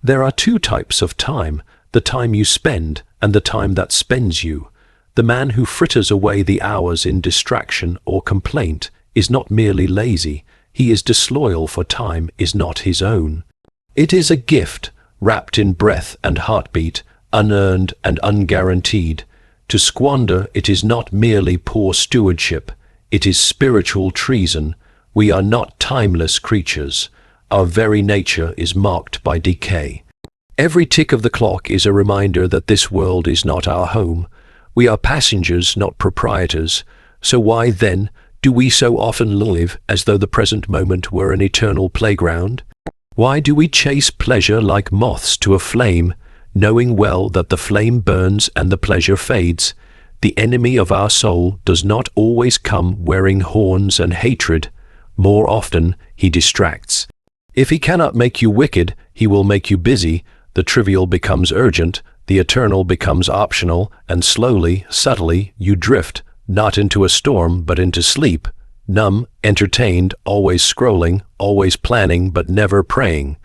There are two types of time, the time you spend and the time that spends you. The man who fritters away the hours in distraction or complaint is not merely lazy, he is disloyal, for time is not his own. It is a gift, wrapped in breath and heartbeat, unearned and unguaranteed. To squander it is not merely poor stewardship, it is spiritual treason. We are not timeless creatures. Our very nature is marked by decay. Every tick of the clock is a reminder that this world is not our home. We are passengers, not proprietors. So why, then, do we so often live as though the present moment were an eternal playground? Why do we chase pleasure like moths to a flame, knowing well that the flame burns and the pleasure fades? The enemy of our soul does not always come wearing horns and hatred. More often, he distracts. If he cannot make you wicked, he will make you busy. The trivial becomes urgent, the eternal becomes optional, and slowly, subtly, you drift, not into a storm, but into sleep, numb, entertained, always scrolling, always planning, but never praying.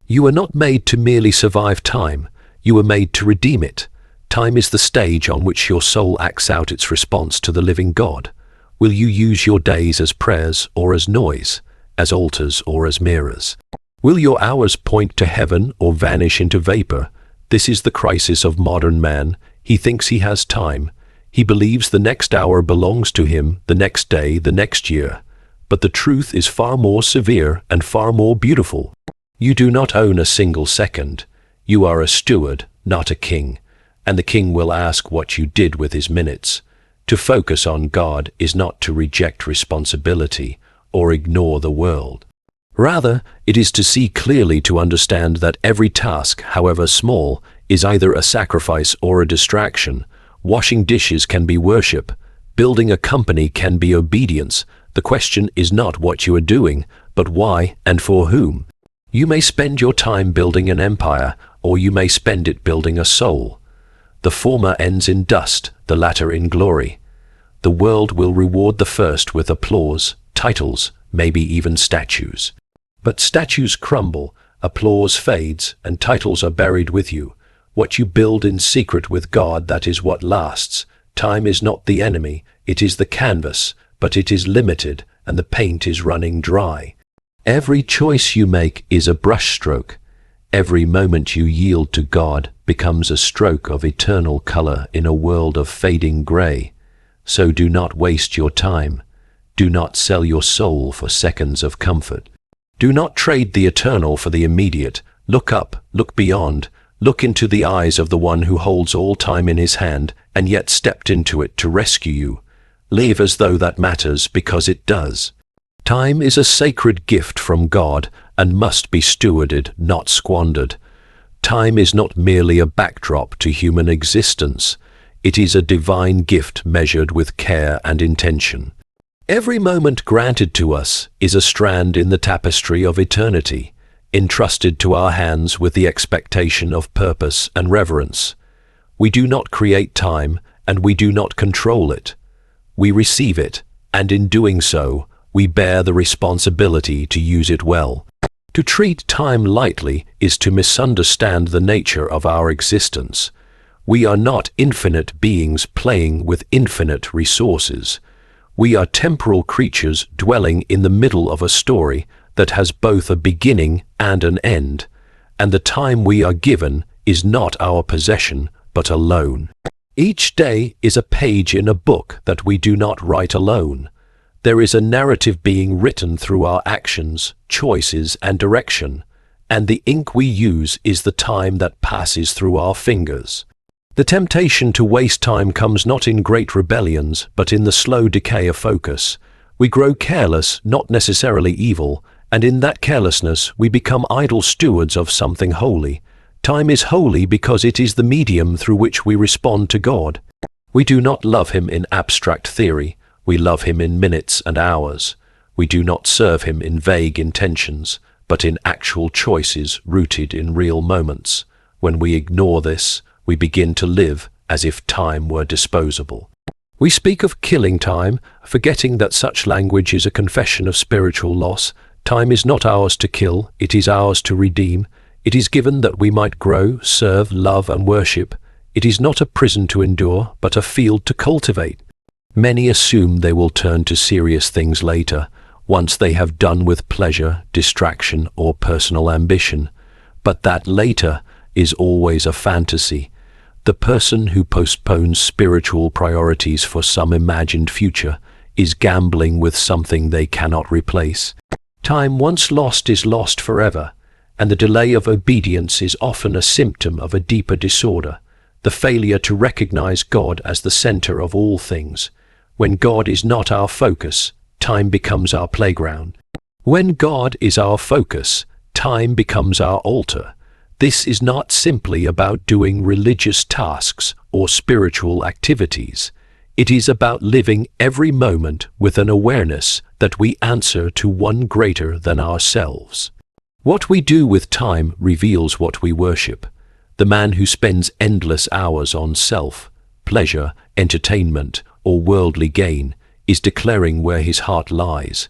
You are not made to merely survive time. You were made to redeem it. Time is the stage on which your soul acts out its response to the living God. Will you use your days as prayers or as noise, as altars or as mirrors? Will your hours point to heaven or vanish into vapor? This is the crisis of modern man. He thinks he has time. He believes the next hour belongs to him, the next day, the next year. But the truth is far more severe and far more beautiful. You do not own a single second. You are a steward, not a king. And the king will ask what you did with his minutes. To focus on God is not to reject responsibility or ignore the world. Rather, it is to see clearly, to understand that every task, however small, is either a sacrifice or a distraction. Washing dishes can be worship. Building a company can be obedience. The question is not what you are doing, but why and for whom. You may spend your time building an empire, or you may spend it building a soul. The former ends in dust, the latter in glory. The world will reward the first with applause, titles, maybe even statues. But statues crumble, applause fades, and titles are buried with you. What you build in secret with God, that is what lasts. Time is not the enemy, it is the canvas, but it is limited, and the paint is running dry. Every choice you make is a brushstroke. Every moment you yield to God becomes a stroke of eternal color in a world of fading gray. So do not waste your time. Do not sell your soul for seconds of comfort. Do not trade the eternal for the immediate. Look up, look beyond, look into the eyes of the one who holds all time in his hand and yet stepped into it to rescue you. Live as though that matters, because it does. Time is a sacred gift from God and must be stewarded, not squandered. Time is not merely a backdrop to human existence. It is a divine gift measured with care and intention. Every moment granted to us is a strand in the tapestry of eternity, entrusted to our hands with the expectation of purpose and reverence. We do not create time, and we do not control it. We receive it, and in doing so, we bear the responsibility to use it well. To treat time lightly is to misunderstand the nature of our existence. We are not infinite beings playing with infinite resources. We are temporal creatures dwelling in the middle of a story that has both a beginning and an end, and the time we are given is not our possession, but a loan. Each day is a page in a book that we do not write alone. There is a narrative being written through our actions, choices, and direction, and the ink we use is the time that passes through our fingers. The temptation to waste time comes not in great rebellions, but in the slow decay of focus. We grow careless, not necessarily evil, and in that carelessness we become idle stewards of something holy. Time is holy because it is the medium through which we respond to God. We do not love Him in abstract theory. We love Him in minutes and hours. We do not serve Him in vague intentions, but in actual choices rooted in real moments. When we ignore this, we begin to live as if time were disposable. We speak of killing time, forgetting that such language is a confession of spiritual loss. Time is not ours to kill, it is ours to redeem. It is given that we might grow, serve, love, and worship. It is not a prison to endure, but a field to cultivate. Many assume they will turn to serious things later, once they have done with pleasure, distraction, or personal ambition. But that later is always a fantasy. The person who postpones spiritual priorities for some imagined future is gambling with something they cannot replace. Time once lost is lost forever, and the delay of obedience is often a symptom of a deeper disorder, the failure to recognize God as the center of all things. When God is not our focus, time becomes our playground. When God is our focus, time becomes our altar. This is not simply about doing religious tasks or spiritual activities. It is about living every moment with an awareness that we answer to one greater than ourselves. What we do with time reveals what we worship. The man who spends endless hours on self, pleasure, entertainment, or worldly gain is declaring where his heart lies.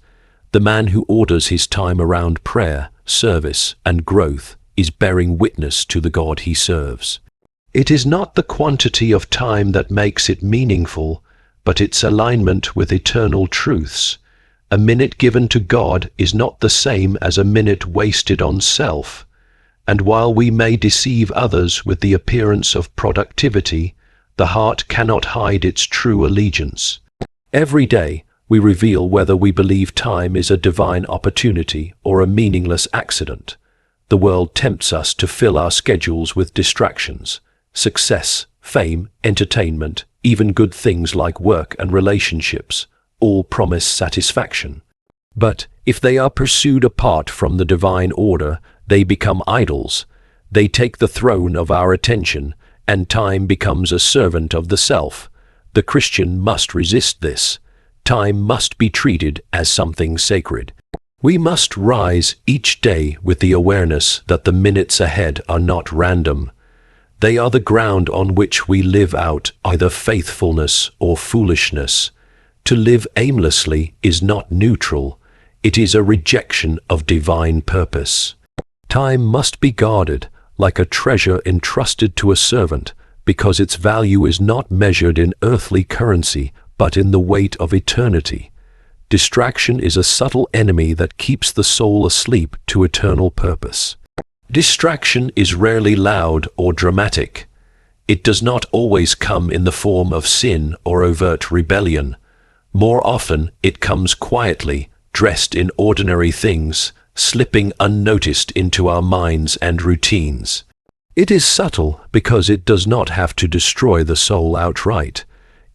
The man who orders his time around prayer, service, and growth is bearing witness to the God he serves. It is not the quantity of time that makes it meaningful, but its alignment with eternal truths. A minute given to God is not the same as a minute wasted on self. And while we may deceive others with the appearance of productivity, the heart cannot hide its true allegiance. Every day, we reveal whether we believe time is a divine opportunity or a meaningless accident. The world tempts us to fill our schedules with distractions. Success, fame, entertainment, even good things like work and relationships, all promise satisfaction. But if they are pursued apart from the divine order, they become idols. They take the throne of our attention, and time becomes a servant of the self. The Christian must resist this. Time must be treated as something sacred. We must rise each day with the awareness that the minutes ahead are not random. They are the ground on which we live out either faithfulness or foolishness. To live aimlessly is not neutral. It is a rejection of divine purpose. Time must be guarded like a treasure entrusted to a servant, because its value is not measured in earthly currency, but in the weight of eternity. Distraction is a subtle enemy that keeps the soul asleep to eternal purpose. Distraction is rarely loud or dramatic. It does not always come in the form of sin or overt rebellion. More often, it comes quietly, dressed in ordinary things, slipping unnoticed into our minds and routines. It is subtle because it does not have to destroy the soul outright.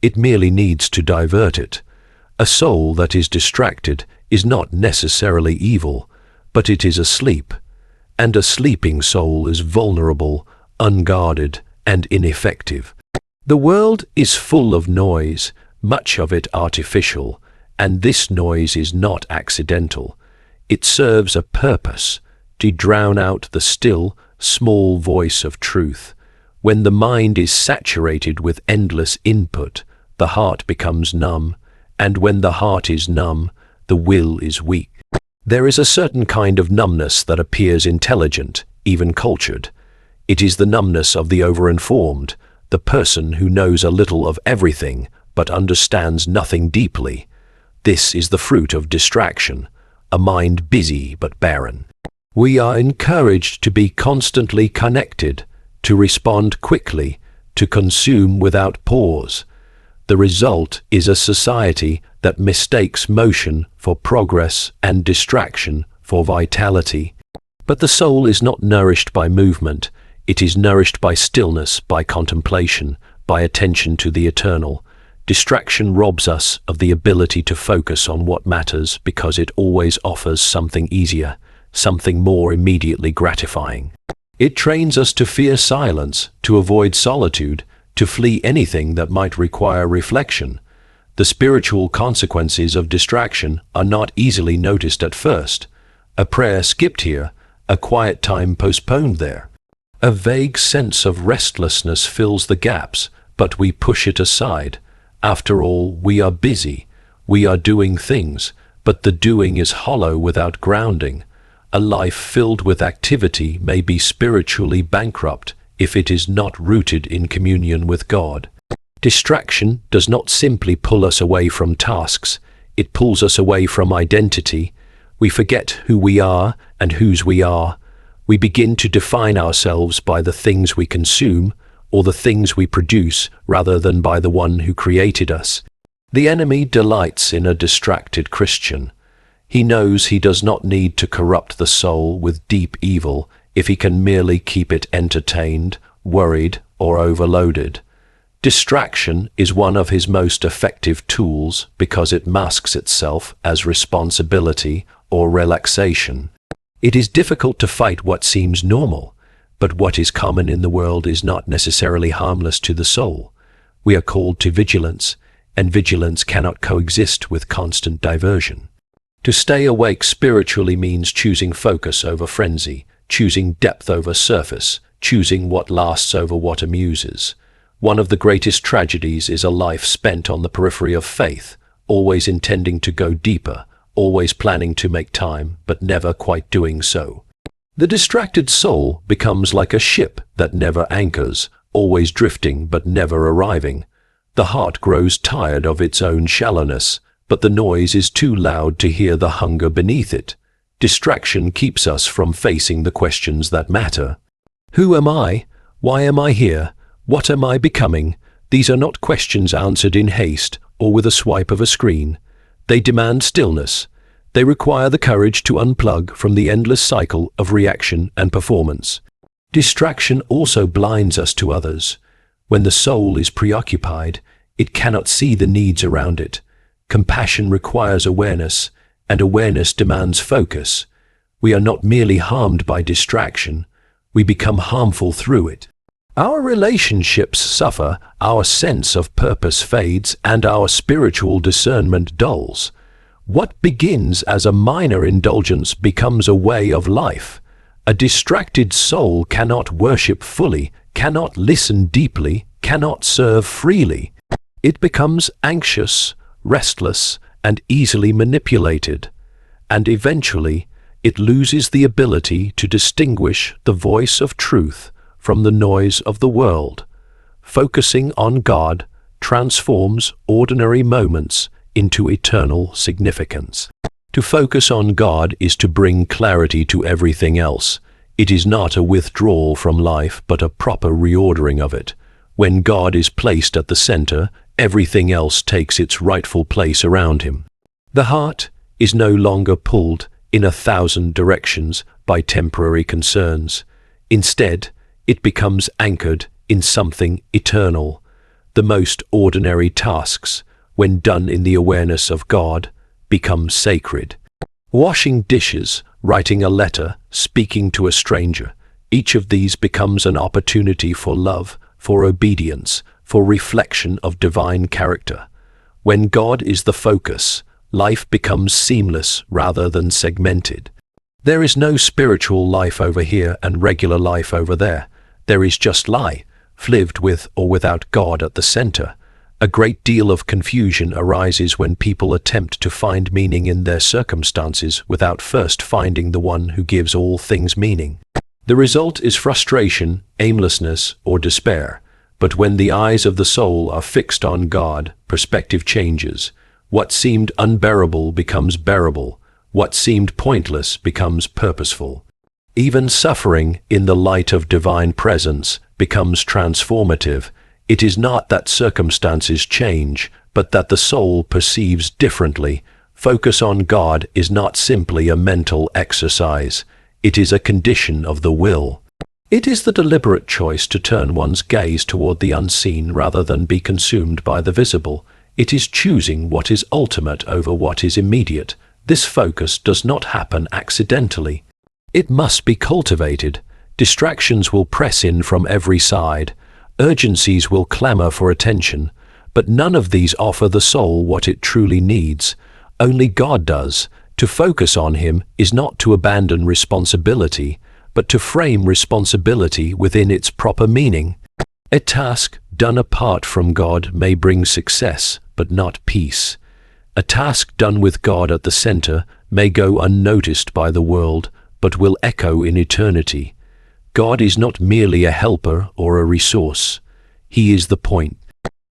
It merely needs to divert it. A soul that is distracted is not necessarily evil, but it is asleep. And a sleeping soul is vulnerable, unguarded, and ineffective. The world is full of noise, much of it artificial, and this noise is not accidental. It serves a purpose, to drown out the still, small voice of truth. When the mind is saturated with endless input, the heart becomes numb, and when the heart is numb, the will is weak. There is a certain kind of numbness that appears intelligent, even cultured. It is the numbness of the overinformed, the person who knows a little of everything but understands nothing deeply. This is the fruit of distraction, a mind busy but barren. We are encouraged to be constantly connected, to respond quickly, to consume without pause. The result is a society that mistakes motion for progress and distraction for vitality. But the soul is not nourished by movement. It is nourished by stillness, by contemplation, by attention to the eternal. Distraction robs us of the ability to focus on what matters because it always offers something easier, something more immediately gratifying. It trains us to fear silence, to avoid solitude, to flee anything that might require reflection. The spiritual consequences of distraction are not easily noticed at first. A prayer skipped here, a quiet time postponed there. A vague sense of restlessness fills the gaps, but we push it aside. After all, we are busy. We are doing things, but the doing is hollow without grounding. A life filled with activity may be spiritually bankrupt if it is not rooted in communion with God. Distraction does not simply pull us away from tasks, it pulls us away from identity. We forget who we are and whose we are. We begin to define ourselves by the things we consume or the things we produce rather than by the one who created us. The enemy delights in a distracted Christian. He knows he does not need to corrupt the soul with deep evil if he can merely keep it entertained, worried, or overloaded. Distraction is one of his most effective tools because it masks itself as responsibility or relaxation. It is difficult to fight what seems normal, but what is common in the world is not necessarily harmless to the soul. We are called to vigilance, and vigilance cannot coexist with constant diversion. To stay awake spiritually means choosing focus over frenzy, choosing depth over surface, choosing what lasts over what amuses. One of the greatest tragedies is a life spent on the periphery of faith, always intending to go deeper, always planning to make time, but never quite doing so. The distracted soul becomes like a ship that never anchors, always drifting but never arriving. The heart grows tired of its own shallowness, but the noise is too loud to hear the hunger beneath it. Distraction keeps us from facing the questions that matter. Who am I? Why am I here? What am I becoming? These are not questions answered in haste or with a swipe of a screen. They demand stillness. They require the courage to unplug from the endless cycle of reaction and performance. Distraction also blinds us to others. When the soul is preoccupied, it cannot see the needs around it. Compassion requires awareness, and awareness demands focus. We are not merely harmed by distraction, we become harmful through it. Our relationships suffer, our sense of purpose fades, and our spiritual discernment dulls. What begins as a minor indulgence becomes a way of life. A distracted soul cannot worship fully, cannot listen deeply, cannot serve freely. It becomes anxious, restless, and easily manipulated. And eventually, it loses the ability to distinguish the voice of truth from the noise of the world. Focusing on God transforms ordinary moments into eternal significance. To focus on God is to bring clarity to everything else. It is not a withdrawal from life, but a proper reordering of it. When God is placed at the center, everything else takes its rightful place around him. The heart is no longer pulled in 1,000 directions by temporary concerns. Instead, it becomes anchored in something eternal. The most ordinary tasks, when done in the awareness of God, become sacred. Washing dishes, writing a letter, speaking to a stranger, each of these becomes an opportunity for love, for obedience, for reflection of divine character. When God is the focus, life becomes seamless rather than segmented. There is no spiritual life over here and regular life over there. There is just life, lived with or without God at the center. A great deal of confusion arises when people attempt to find meaning in their circumstances without first finding the one who gives all things meaning. The result is frustration, aimlessness, or despair. But when the eyes of the soul are fixed on God, perspective changes. What seemed unbearable becomes bearable. What seemed pointless becomes purposeful. Even suffering in the light of divine presence becomes transformative. It is not that circumstances change, but that the soul perceives differently. Focus on God is not simply a mental exercise. It is a condition of the will. It is the deliberate choice to turn one's gaze toward the unseen rather than be consumed by the visible. It is choosing what is ultimate over what is immediate. This focus does not happen accidentally. It must be cultivated. Distractions will press in from every side. Urgencies will clamor for attention. But none of these offer the soul what it truly needs. Only God does. To focus on Him is not to abandon responsibility, but to frame responsibility within its proper meaning. A task done apart from God may bring success, but not peace. A task done with God at the center may go unnoticed by the world, but will echo in eternity. God is not merely a helper or a resource. He is the point.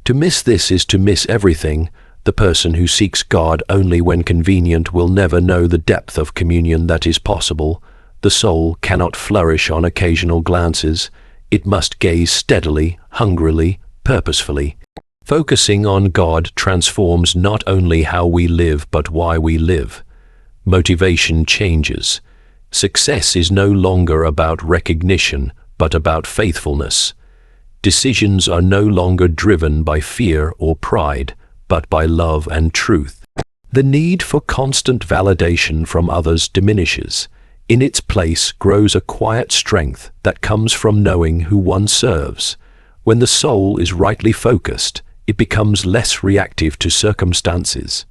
To miss this is to miss everything. The person who seeks God only when convenient will never know the depth of communion that is possible. The soul cannot flourish on occasional glances. It must gaze steadily, hungrily, purposefully. Focusing on God transforms not only how we live but why we live. Motivation changes. Success is no longer about recognition but about faithfulness. Decisions are no longer driven by fear or pride, but by love and truth. The need for constant validation from others diminishes. In its place grows a quiet strength that comes from knowing who one serves. When the soul is rightly focused, it becomes less reactive to circumstances.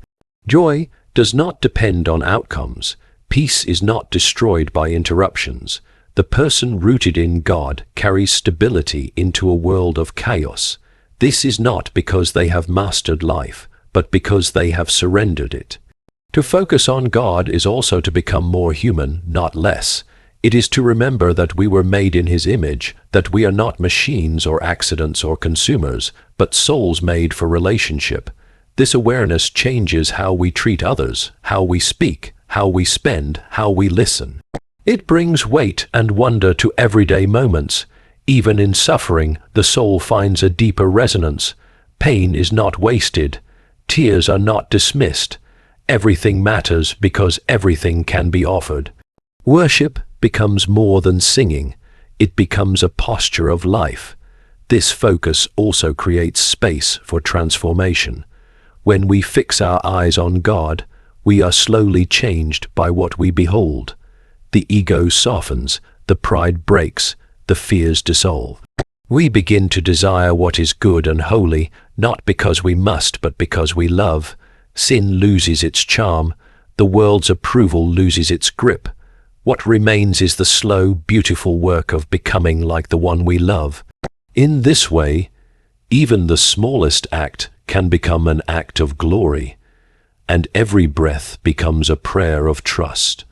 Joy does not depend on outcomes. Peace is not destroyed by interruptions. The person rooted in God carries stability into a world of chaos. This is not because they have mastered life, but because they have surrendered it. To focus on God is also to become more human, not less. It is to remember that we were made in His image, that we are not machines or accidents or consumers, but souls made for relationship. This awareness changes how we treat others, how we speak, how we spend, how we listen. It brings weight and wonder to everyday moments. Even in suffering, the soul finds a deeper resonance. Pain is not wasted. Tears are not dismissed. Everything matters because everything can be offered. Worship becomes more than singing. It becomes a posture of life. This focus also creates space for transformation. When we fix our eyes on God, we are slowly changed by what we behold. The ego softens, the pride breaks, the fears dissolve. We begin to desire what is good and holy, not because we must, but because we love. Sin loses its charm. The world's approval loses its grip. What remains is the slow, beautiful work of becoming like the one we love. In this way, even the smallest act can become an act of glory, and every breath becomes a prayer of trust.